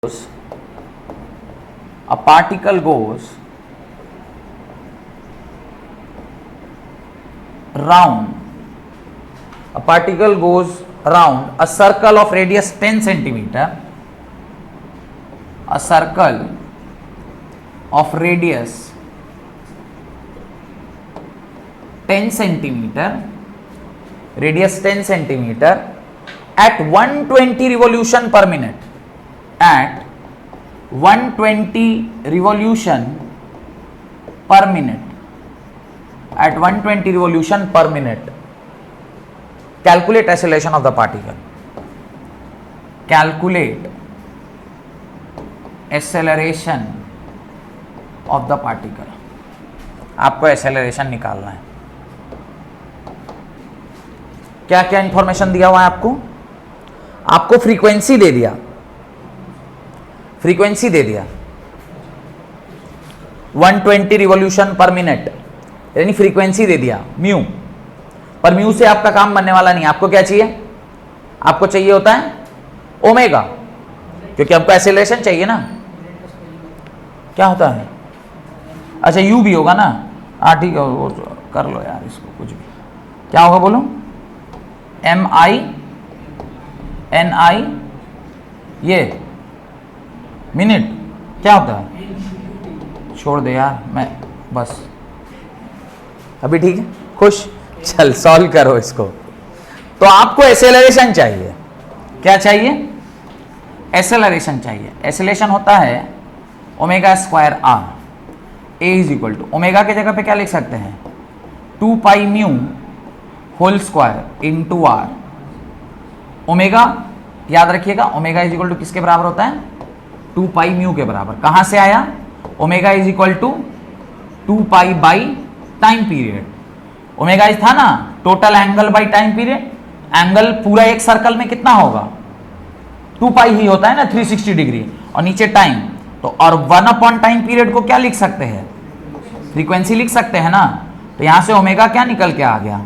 a particle goes round a circle of radius 10 centimeter, a circle of radius 10 centimeter, at 120 revolution per minute. At 120 revolution per minute. At 120 revolution per minute. Calculate acceleration of the particle. Calculate acceleration of the particle. आपको acceleration निकालना है. क्या क्या information दिया हुआ है आपको frequency दे दिया, फ्रीक्वेंसी दे दिया 120 रिवॉल्यूशन पर मिनट, यानी फ्रीक्वेंसी दे दिया म्यू। पर म्यू से आपका काम बनने वाला नहीं, आपको क्या चाहिए? आपको चाहिए होता है ओमेगा, क्योंकि आपको एक्सेलरेशन चाहिए ना। क्या होता है? अच्छा यू भी होगा ना, हाँ ठीक है, वो कर लो यार इसको, कुछ भी। क्या होगा बोलो? MI ये मिनट क्या होता है? छोड़ दे यार, मैं बस अभी ठीक है, खुश। चल सॉल्व करो इसको। तो आपको एक्सेलरेशन चाहिए, क्या चाहिए? एक्सेलरेशन चाहिए। एक्सेलरेशन होता है omega square r. A is equal to omega की जगह पे क्या लिख सकते हैं? 2 pi mu whole square into r. Omega याद रखिएगा, ओमेगा इज इक्वल टू किसके बराबर होता है? 2 पाई म्यू के बराबर। कहां से आया? Omega is equal to 2 pi by time period. Omega is था ना total angle by time period. Angle पूरा एक सर्कल में कितना होगा? 2 पाई ही होता है ना, 360 डिग्री, और नीचे टाइम। तो और 1 अपॉन टाइम पीरियड को क्या लिख सकते हैं? फ्रीक्वेंसी लिख सकते हैं ना। तो यहां से ओमेगा क्या निकल के आ गया?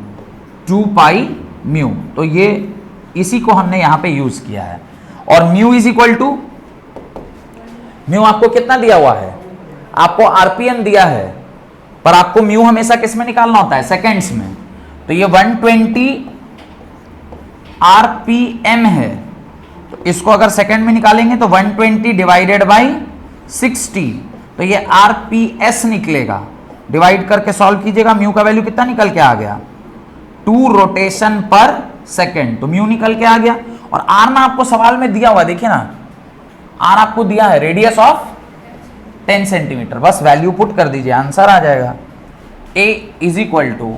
2 पाई म्यू। तो ये इसी को हमने यहां पे यूज किया है। और mu is equal to, mu आपको कितना दिया हुआ है? आपको आरपीएम दिया है, पर आपको म्यू हमेशा किस में निकालना होता है? सेकेंड्स में। तो ये 120 आरपीएम है, तो इसको अगर सेकेंड में निकालेंगे तो 120 डिवाइडेड बाई 60, तो ये आरपीएस निकलेगा। डिवाइड करके सॉल्व कीजिएगा, म्यू का वैल्यू कितना निकल के आ गया? 2 रोटेशन पर सेकेंड। तो म्यू निकल के आ गया। और आर ना आपको सवाल में दिया हुआ, देखिए ना, आर आपको दिया है रेडियस ऑफ 10 सेंटीमीटर। बस वैल्यू पुट कर दीजिए, आंसर आ जाएगा। A is equal to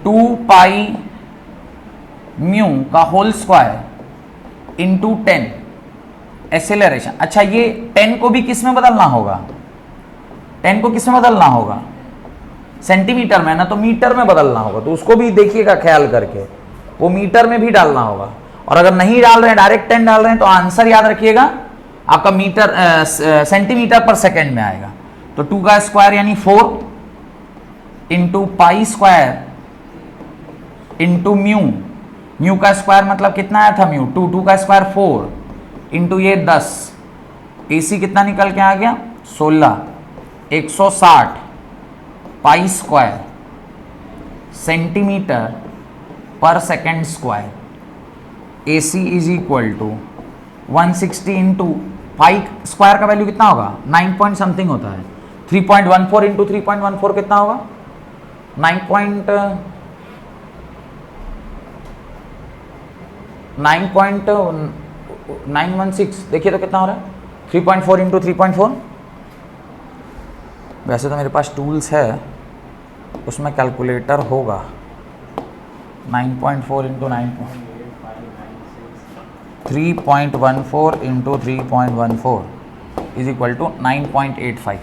2 pi mu का होल स्क्वायर इंटू 10 एक्सेलरेशन। अच्छा ये 10 को भी किस में बदलना होगा? 10 को किस में बदलना होगा? सेंटीमीटर में ना, तो मीटर में बदलना होगा। तो उसको भी देखिएगा ख्याल करके, वो मीटर में भी डालना होगा। और अगर नहीं डाल रहे हैं, डायरेक्ट 10 डाल रहे हैं, तो आंसर याद रखिएगा आपका मीटर सेंटीमीटर पर सेकेंड में आएगा। तो 2 का स्क्वायर यानी 4 into pi square into mu. Mu का स्क्वायर मतलब कितना आया था? म्यू 2 का स्क्वायर 4 इंटू ये 10। एसी कितना निकल के आ गया? 16। 160 pi square centimetre per second square. AC is equal to 160 into pi square का वैल्यू कितना होगा? 9 पॉइंट समथिंग होता है। 3.14 इंटू 3.14 कितना होगा? 9.916। देखिए तो कितना हो रहा है? 3.4 इंटू 3.4। वैसे तो मेरे पास टूल्स है, उसमें कैलकुलेटर होगा। 9.4 into 3.14 into 3.14 is equal to 9.85।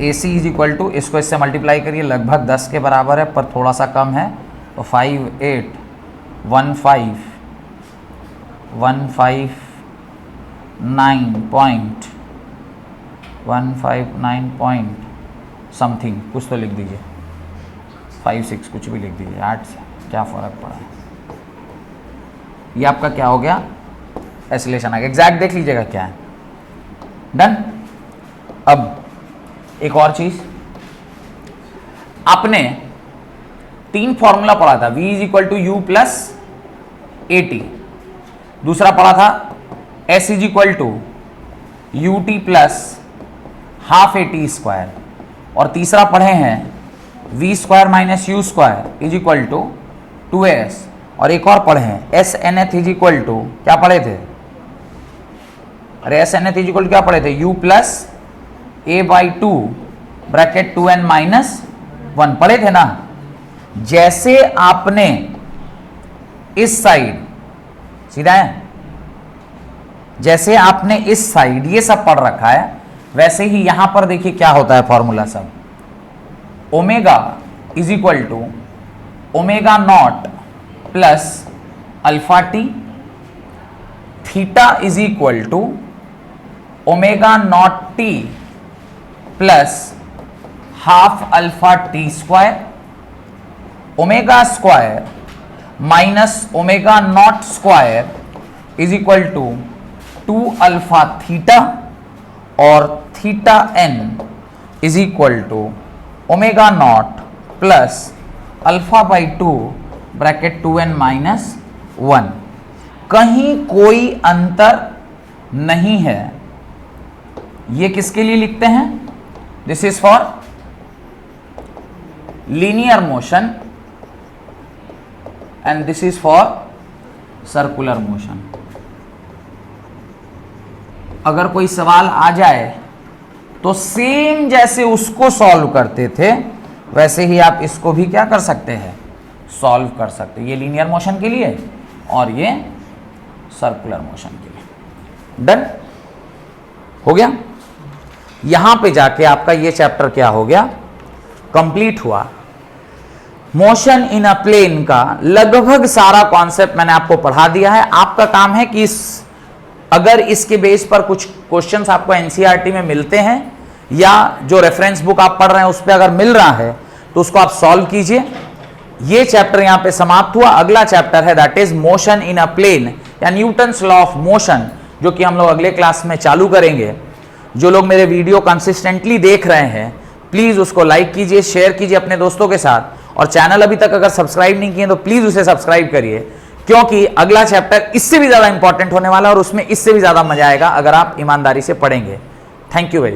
AC is equal to, इसको इससे मल्टीप्लाई करिए, लगभग 10 के बराबर है, पर थोड़ा सा कम है। तो 159 पॉइंट समथिंग कुछ तो लिख दीजिए, 5 6 कुछ भी लिख दीजिए, 8 से क्या फ़र्क पड़ा है। ये आपका क्या हो गया, एसिलेशन आ गया। एग्जैक्ट देख लीजिएगा क्या है। डन। अब एक और चीज, आपने 3 फॉर्मूला पढ़ा था, V is equal to u plus a t, दूसरा पढ़ा था S is equal to u t plus half a t square, और तीसरा पढ़े हैं V square minus u square is equal to 2s, और एक और पढ़े हैं S n th is equal to, क्या पढ़े थे, अरे S n th is equal to क्या पढ़े थे, u plus a by 2 bracket 2n minus 1 पढ़े थे ना। जैसे आपने इस साइड, सीधा है, जैसे आपने इस साइड ये सब पढ़ रखा है, वैसे ही यहां पर देखिए क्या होता है फॉर्मूला सब, omega is equal to omega naught plus alpha T, theta is equal to omega naught T plus half alpha T square, omega square minus omega naught square is equal to 2 alpha theta, और theta N is equal to omega naught plus alpha by 2 bracket 2n minus 1। कहीं कोई अंतर नहीं है। ये किसके लिए लिखते हैं, this is for linear motion and this is for circular motion. अगर कोई सवाल आ जाए तो सेम जैसे उसको सॉल्व करते थे वैसे ही आप इसको भी क्या कर सकते हैं, सॉल्व कर सकते हैं। ये लीनियर मोशन के लिए और ये सर्कुलर मोशन के लिए। डन हो गया। यहां पे जाके आपका ये चैप्टर क्या हो गया, कंप्लीट हुआ। मोशन इन अ प्लेन का लगभग सारा कॉन्सेप्ट मैंने आपको पढ़ा दिया है। आपका काम है कि अगर इसके बेस पर कुछ क्वेश्चंस आपको एनसीईआरटी में मिलते हैं या जो रेफरेंस बुक आप पढ़ रहे हैं उस पर अगर मिल रहा है तो उसको आप सॉल्व कीजिए। ये चैप्टर यहां पे समाप्त हुआ। अगला चैप्टर है that is motion in a plane या न्यूटन्स लॉ ऑफ मोशन, जो कि हम लोग अगले क्लास में चालू करेंगे। जो लोग मेरे वीडियो कंसिस्टेंटली देख रहे हैं प्लीज उसको लाइक कीजिए, शेयर कीजिए अपने दोस्तों के साथ, और चैनल अभी तक अगर सब्सक्राइब नहीं किए तो प्लीज उसे सब्सक्राइब करिए, क्योंकि अगला चैप्टर इससे भी ज्यादा इंपॉर्टेंट होने वाला है और उसमें इससे भी ज्यादा मजा आएगा अगर आप ईमानदारी से पढ़ेंगे। Thank you very